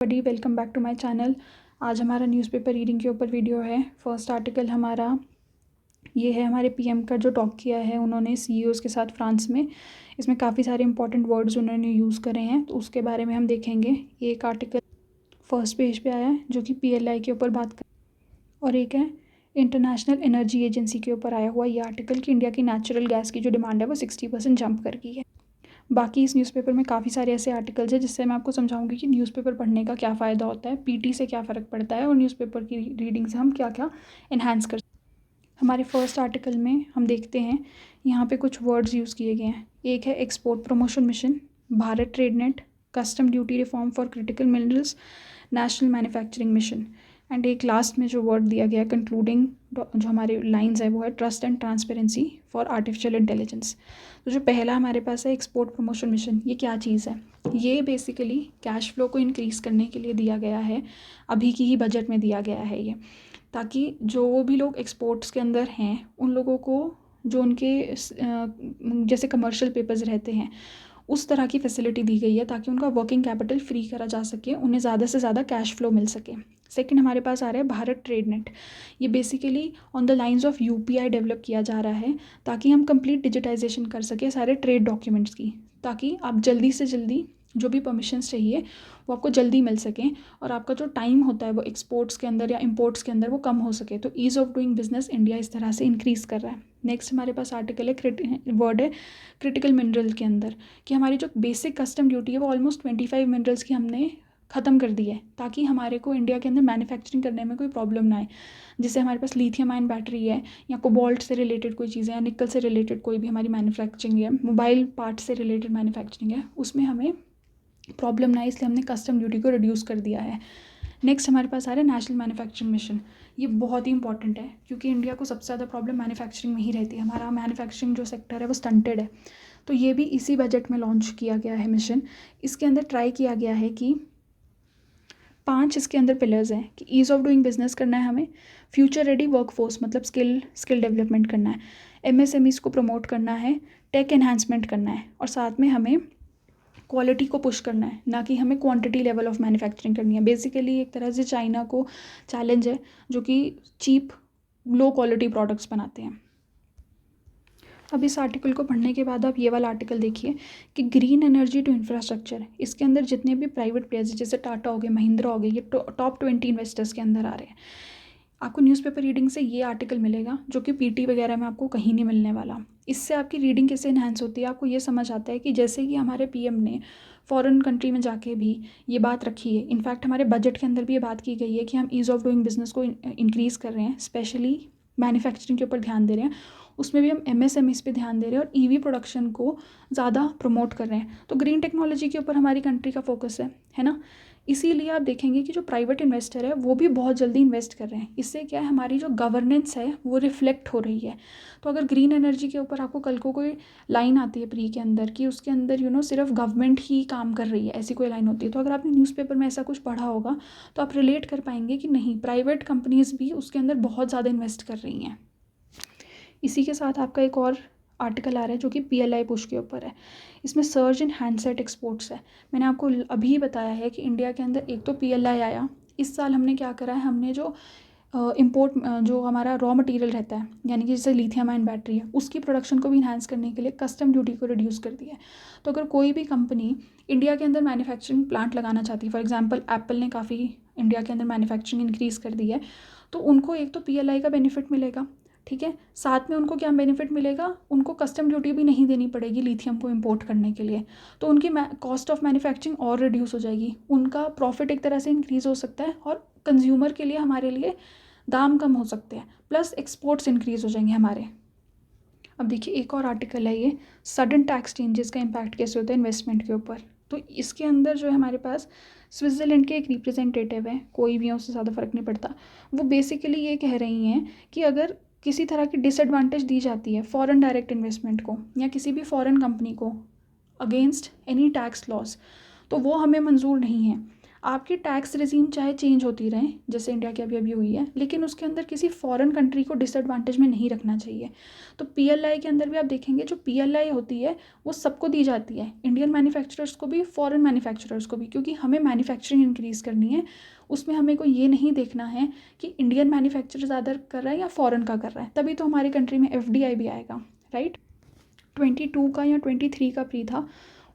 बड़ी welcome back to my channel. आज हमारा न्यूज़पेपर रीडिंग के ऊपर वीडियो है। फर्स्ट आर्टिकल हमारा ये है, हमारे पीएम का जो टॉक किया है उन्होंने सीईओज़ के साथ फ्रांस में। इसमें काफ़ी सारे इंपॉर्टेंट वर्ड्स उन्होंने यूज़ करे हैं, तो उसके बारे में हम देखेंगे। एक आर्टिकल फर्स्ट पेज पे आया है जो कि पीएलआई के ऊपर बात कर, और एक है इंटरनेशनल एनर्जी एजेंसी के ऊपर आया हुआ ये आर्टिकल कि इंडिया की नेचुरल गैस की जो डिमांड है वो 60% जंप कर गई है। बाकी इस न्यूज़पेपर में काफ़ी सारे ऐसे आर्टिकल्स हैं जिससे मैं आपको समझाऊंगी कि न्यूज़पेपर पढ़ने का क्या फ़ायदा होता है, पीटी से क्या फ़र्क पड़ता है और न्यूज़पेपर की रीडिंग से हम क्या क्या इन्हांस कर सकते हैं। हमारे फर्स्ट आर्टिकल में हम देखते हैं यहाँ पे कुछ वर्ड्स यूज़ किए गए हैं। एक है export promotion mission, Bharat trade net, custom duty reform for critical minerals, national manufacturing mission, and एक लास्ट में जो वर्ड दिया गया कंक्लूडिंग जो हमारे लाइंस है वो है trust and transparency for artificial intelligence. तो जो पहला हमारे पास है एक्सपोर्ट प्रमोशन मिशन, ये क्या चीज़ है? ये बेसिकली कैश फ्लो को इंक्रीज़ करने के लिए दिया गया है। अभी की ही बजट में दिया गया है ये, ताकि जो भी लोग एक्सपोर्ट्स के अंदर हैं उन लोगों को जो उनके जैसे कमर्शियल पेपर्स रहते हैं उस तरह की फैसिलिटी दी गई है ताकि उनका वर्किंग कैपिटल फ्री करा जा सके, उन्हें ज़्यादा से ज़्यादा कैश फ्लो मिल सके। सेकंड हमारे पास आ रहा है भारत ट्रेड नेट। ये basically on the lines of UPI develop किया जा रहा है ताकि हम कंप्लीट डिजिटाइजेशन कर सके सारे ट्रेड डॉक्यूमेंट्स की, ताकि आप जल्दी से जल्दी जो भी परमिशंस चाहिए वो आपको जल्दी मिल सकें और आपका जो टाइम होता है वो एक्सपोर्ट्स के अंदर या इंपोर्ट्स के अंदर वो कम हो सके। तो ease of doing business India इस तरह से इंक्रीज़ कर रहा है। नेक्स्ट हमारे पास आर्टिकल है, वर्ड है क्रिटिकल मिनरल के अंदर, कि हमारी जो बेसिक कस्टम ड्यूटी है वो ऑलमोस्ट 25 मिनरल्स की हमने ख़त्म कर दी है ताकि हमारे को इंडिया के अंदर मैन्युफैक्चरिंग करने में कोई प्रॉब्लम ना आए। जैसे हमारे पास लिथियम आयन बैटरी है या कोबाल्ट से रिलेटेड कोई चीज़ें या निकल से रिलेटेड कोई भी हमारी मैन्युफैक्चरिंग है, मोबाइल पार्ट से रिलेटेड मैन्युफैक्चरिंग है, उसमें हमें प्रॉब्लम ना, इसलिए हमने कस्टम ड्यूटी को रिड्यूस कर दिया है। नेक्स्ट हमारे पास आ रहा है नेशनल मैन्युफैक्चरिंग मिशन। ये बहुत ही इंपॉर्टेंट है क्योंकि इंडिया को सबसे ज़्यादा प्रॉब्लम मैन्युफैक्चरिंग में ही रहती है। हमारा मैन्युफैक्चरिंग जो सेक्टर है वो स्टंटेड है, तो ये भी इसी बजट में लॉन्च किया गया है मिशन। इसके अंदर ट्राई किया गया है कि 5 इसके अंदर पिलर्स हैं कि ईज़ ऑफ डूइंग बिजनेस करना है हमें, फ्यूचर रेडी वर्कफोर्स मतलब स्किल डेवलपमेंट करना है, एमएसएमईज़ को प्रमोट करना है, टेक एनहांसमेंट करना है, और साथ में हमें क्वालिटी को पुश करना है, ना कि हमें क्वांटिटी लेवल ऑफ मैन्युफैक्चरिंग करनी है। बेसिकली एक तरह से चाइना को चैलेंज है जो कि चीप लो क्वालिटी प्रोडक्ट्स बनाते हैं। अब इस आर्टिकल को पढ़ने के बाद आप ये वाला आर्टिकल देखिए कि ग्रीन एनर्जी टू इंफ्रास्ट्रक्चर, इसके अंदर जितने भी प्राइवेट प्लेयर्स जैसे टाटा हो गए, महिंद्रा हो गए, ये टॉप 20 इन्वेस्टर्स के अंदर आ रहे हैं। आपको न्यूज़पेपर रीडिंग से ये आर्टिकल मिलेगा जो कि पीटी वगैरह में आपको कहीं नहीं मिलने वाला। इससे आपकी रीडिंग कैसे इन्हांस होती है, आपको ये समझ आता है कि जैसे कि हमारे पीएम ने फॉरेन कंट्री में जाके भी ये बात रखी है, इनफैक्ट हमारे बजट के अंदर भी ये बात की गई है कि हम ईज़ ऑफ डूइंग बिजनेस को इंक्रीज़ कर रहे हैं, स्पेशली मैन्युफैक्चरिंग के ऊपर ध्यान दे रहे हैं, उसमें भी हम एमएसएमईज़ पे ध्यान दे रहे हैं और ईवी प्रोडक्शन को ज़्यादा प्रमोट कर रहे हैं। तो ग्रीन टेक्नोलॉजी के ऊपर हमारी कंट्री का फोकस है ना। इसीलिए आप देखेंगे कि जो प्राइवेट इन्वेस्टर है वो भी बहुत जल्दी इन्वेस्ट कर रहे हैं। इससे क्या है, हमारी जो गवर्नेंस है वो रिफ्लेक्ट हो रही है। तो अगर ग्रीन एनर्जी के ऊपर आपको कल को कोई लाइन आती है प्री के अंदर कि उसके अंदर सिर्फ गवर्नमेंट ही काम कर रही है, ऐसी कोई लाइन होती है, तो अगर आपने न्यूज़पेपर में ऐसा कुछ पढ़ा होगा तो आप रिलेट कर पाएंगे कि नहीं, प्राइवेट कंपनीज़ भी उसके अंदर बहुत ज़्यादा इन्वेस्ट कर रही हैं। इसी के साथ आपका एक और आर्टिकल आ रहा है जो कि पीएलआई पुश के ऊपर है। इसमें सर्ज इन हैंडसेट एक्सपोर्ट्स है। मैंने आपको अभी बताया है कि इंडिया के अंदर एक तो पीएलआई आया, इस साल हमने क्या करा है, हमने जो इंपोर्ट जो हमारा रॉ मटेरियल रहता है यानी कि जैसे लिथियम आयन बैटरी है, उसकी प्रोडक्शन को भी इन्हांस करने के लिए कस्टम ड्यूटी को रिड्यूस कर दिया है। तो अगर कोई भी कंपनी इंडिया के अंदर मैन्युफैक्चरिंग प्लांट लगाना चाहती है, फॉर एग्जांपल एप्पल ने काफ़ी इंडिया के अंदर मैन्युफैक्चरिंग इंक्रीज़ कर दी है, तो उनको एक तो पीएलआई का बेनिफिट मिलेगा, ठीक है, साथ में उनको क्या बेनिफिट मिलेगा, उनको कस्टम ड्यूटी भी नहीं देनी पड़ेगी लिथियम को इंपोर्ट करने के लिए, तो उनकी कॉस्ट ऑफ मैन्युफैक्चरिंग और रिड्यूस हो जाएगी, उनका प्रॉफिट एक तरह से इंक्रीज़ हो सकता है और कंज्यूमर के लिए हमारे लिए दाम कम हो सकते हैं, प्लस एक्सपोर्ट्स इंक्रीज़ हो जाएंगे हमारे। अब देखिए एक और आर्टिकल है ये, सडन टैक्स चेंजेस का इम्पैक्ट कैसे होता है इन्वेस्टमेंट के ऊपर। तो इसके अंदर जो है हमारे पास स्विट्ज़रलैंड के एक रिप्रेजेंटेटिव है, कोई भी है उससे ज़्यादा फ़र्क नहीं पड़ता, वो बेसिकली ये कह रही हैं कि अगर किसी तरह की डिसएडवांटेज दी जाती है फॉरेन डायरेक्ट इन्वेस्टमेंट को या किसी भी फॉरेन कंपनी को अगेंस्ट एनी टैक्स लॉस, तो वो हमें मंजूर नहीं है। आपकी टैक्स रिजीम चाहे चेंज होती रहें, जैसे इंडिया की अभी अभी हुई है, लेकिन उसके अंदर किसी फॉरेन कंट्री को डिसएडवांटेज में नहीं रखना चाहिए। तो पीएलआई के अंदर भी आप देखेंगे जो पीएलआई होती है वो सबको दी जाती है, इंडियन मैन्युफैक्चरर्स को भी, फॉरेन मैन्युफैक्चरर्स को भी, क्योंकि हमें मैन्युफैक्चरिंग इंक्रीज़ करनी है। उसमें हमें को ये नहीं देखना है कि इंडियन मैन्युफैक्चर ज़्यादा कर रहा है या फॉरेन का कर रहा है, तभी तो हमारी कंट्री में एफडीआई भी आएगा, राइट। 22 का या 23 का प्री था,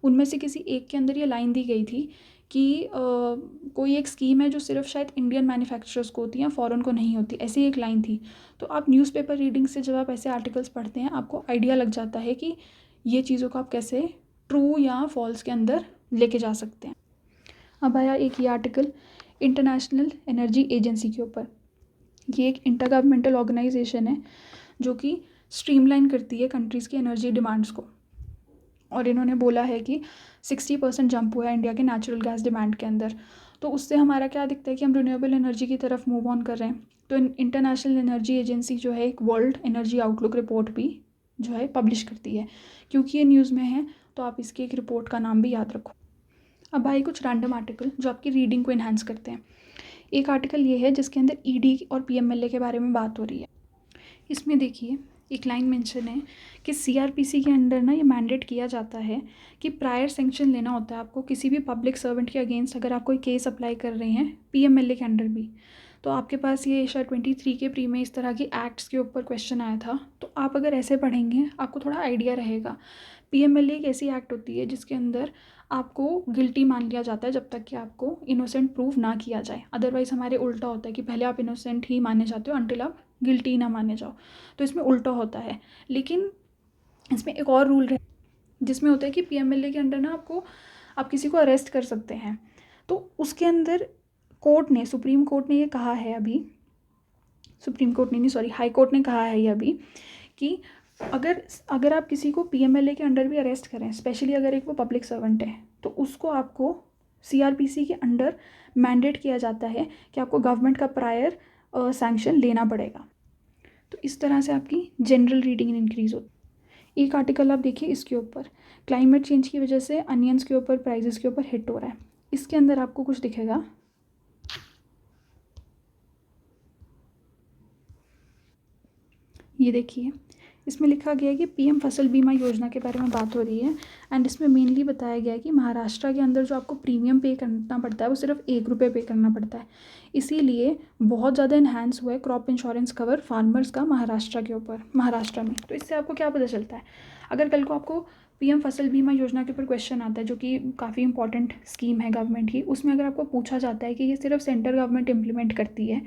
उनमें से किसी एक के अंदर ये लाइन दी गई थी कि कोई एक स्कीम है जो सिर्फ शायद इंडियन मैन्युफैक्चरर्स को होती है, फॉरेन को नहीं होती, ऐसी एक लाइन थी। तो आप न्यूज़पेपर रीडिंग से जब आप ऐसे आर्टिकल्स पढ़ते हैं आपको आइडिया लग जाता है कि ये चीज़ों को आप कैसे ट्रू या फॉल्स के अंदर लेके जा सकते हैं। अब आया एक ये आर्टिकल इंटरनेशनल एनर्जी एजेंसी के ऊपर। ये एक इंटर गवर्नमेंटल ऑर्गेनाइजेशन है जो कि स्ट्रीमलाइन करती है कंट्रीज़ की एनर्जी डिमांड्स को, और इन्होंने बोला है कि 60% जंप हुआ है इंडिया के नेचुरल गैस डिमांड के अंदर। तो उससे हमारा क्या दिखता है कि हम रिन्यूएबल एनर्जी की तरफ मूव ऑन कर रहे हैं। तो इंटरनेशनल एनर्जी एजेंसी जो है एक वर्ल्ड एनर्जी आउटलुक रिपोर्ट भी जो है पब्लिश करती है, क्योंकि ये न्यूज़ में है तो आप इसकी एक रिपोर्ट का नाम भी याद रखो। अब भाई कुछ रैंडम आर्टिकल जो आपकी रीडिंग को इन्हांस करते हैं। एक आर्टिकल ये है जिसके अंदर ईडी और पीएमएलए के बारे में बात हो रही है। इसमें देखिए एक लाइन मेंशन है कि सीआरपीसी के अंडर ना ये मैंडेट किया जाता है कि प्रायर सेंक्शन लेना होता है आपको किसी भी पब्लिक सर्वेंट के अगेंस्ट, अगर आप कोई केस अप्लाई कर रहे हैं पीएमएलए के अंडर भी। तो आपके पास ये शायद 23 के प्री में इस तरह की एक्ट्स के ऊपर क्वेश्चन आया था, तो आप अगर ऐसे पढ़ेंगे आपको थोड़ा आइडिया रहेगा। पीएमएलए एक ऐसी एक्ट होती है जिसके अंदर आपको गिल्टी मान लिया जाता है जब तक कि आपको इनोसेंट प्रूव ना किया जाए। अदरवाइज़ हमारे उल्टा होता है कि पहले आप इनोसेंट ही माने जाते हो अंटिल आप गिल्टी ना माने जाओ, तो इसमें उल्टा होता है। लेकिन इसमें एक और रूल है जिसमें होता है कि पीएमएलए के अंडर ना आप किसी को अरेस्ट कर सकते हैं। तो उसके अंदर कोर्ट ने, सुप्रीम कोर्ट ने ये कहा है अभी, सुप्रीम कोर्ट ने नहीं सॉरी हाई कोर्ट ने कहा है ये अभी कि अगर आप किसी को पीएमएलए के अंडर भी अरेस्ट करें, स्पेशली अगर एक वो पब्लिक सर्वेंट है, तो उसको आपको सीआरपीसी के अंडर मैंडेट किया जाता है कि आपको गवर्नमेंट का प्रायर सैंक्शन लेना पड़ेगा। तो इस तरह से आपकी जनरल रीडिंग इंक्रीज होती है। एक आर्टिकल आप देखिए इसके ऊपर, क्लाइमेट चेंज की वजह से अनियंस के ऊपर प्राइजेस के ऊपर हिट हो रहा है। इसके अंदर आपको कुछ दिखेगा, ये देखिए इसमें लिखा गया है कि पीएम फसल बीमा योजना के बारे में बात हो रही है। एंड इसमें मेनली बताया गया है कि महाराष्ट्र के अंदर जो आपको प्रीमियम पे करना पड़ता है वो सिर्फ 1 रुपये पे करना पड़ता है, इसीलिए बहुत ज़्यादा इन्हांस हुआ है क्रॉप इंश्योरेंस कवर फार्मर्स का महाराष्ट्र के ऊपर, महाराष्ट्र में। तो इससे आपको क्या पता चलता है, अगर कल को आपको पीएम फसल बीमा योजना के ऊपर क्वेश्चन आता है जो कि काफ़ी इंपॉर्टेंट स्कीम है गवर्नमेंट की, उसमें अगर आपको पूछा जाता है कि ये सिर्फ सेंट्रल गवर्नमेंट इम्प्लीमेंट करती है,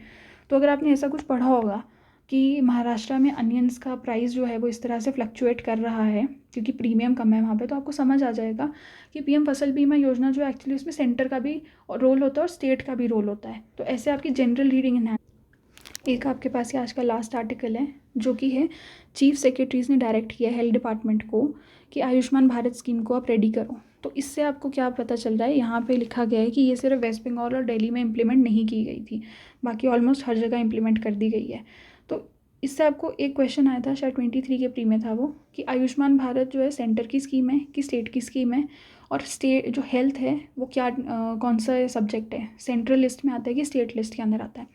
तो अगर आपने ऐसा कुछ पढ़ा होगा कि महाराष्ट्र में अनियंस का प्राइस जो है वो इस तरह से फ्लक्चुएट कर रहा है क्योंकि प्रीमियम कम है वहाँ पे, तो आपको समझ आ जाएगा कि पीएम फसल बीमा योजना जो एक्चुअली उसमें सेंटर का भी रोल होता है और स्टेट का भी रोल होता है। तो ऐसे आपकी जनरल रीडिंग इन्हांस। एक आपके पास ये आज का लास्ट आर्टिकल है जो कि है चीफ सेक्रेटरीज ने डायरेक्ट किया हेल्थ डिपार्टमेंट को कि आयुष्मान भारत स्कीम को आप रेडी करो। तो इससे आपको क्या पता चल रहा है, यहाँ पे लिखा गया है कि ये सिर्फ वेस्ट बंगाल और दिल्ली में इम्प्लीमेंट नहीं की गई थी, बाकी ऑलमोस्ट हर जगह इम्प्लीमेंट कर दी गई है। तो इससे आपको एक क्वेश्चन आया था शायद 23 के प्री में था वो, कि आयुष्मान भारत जो है सेंटर की स्कीम है कि स्टेट की स्कीम है, और स्टेट जो हेल्थ है वो क्या कौन सा सब्जेक्ट है, सेंट्रल लिस्ट में आता है कि स्टेट लिस्ट के अंदर आता है।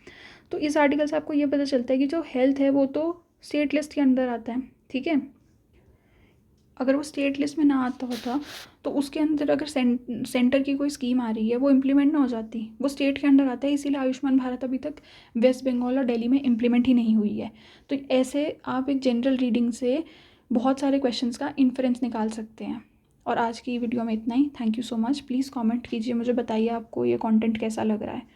तो इस आर्टिकल से आपको ये पता चलता है कि जो हेल्थ है वो तो स्टेट लिस्ट के अंदर आता है, ठीक है। अगर वो स्टेट लिस्ट में ना आता होता तो उसके अंदर अगर सेंटर की कोई स्कीम आ रही है वो इम्प्लीमेंट ना हो जाती, वो स्टेट के अंडर आता है, इसीलिए आयुष्मान भारत अभी तक वेस्ट बंगाल और दिल्ली में इम्प्लीमेंट ही नहीं हुई है। तो ऐसे आप एक जनरल रीडिंग से बहुत सारे क्वेश्चंस का इन्फरेंस निकाल सकते हैं। और आज की वीडियो में इतना ही। Thank you so much. Please comment कीजिए, मुझे बताइए आपको ये कंटेंट कैसा लग रहा है।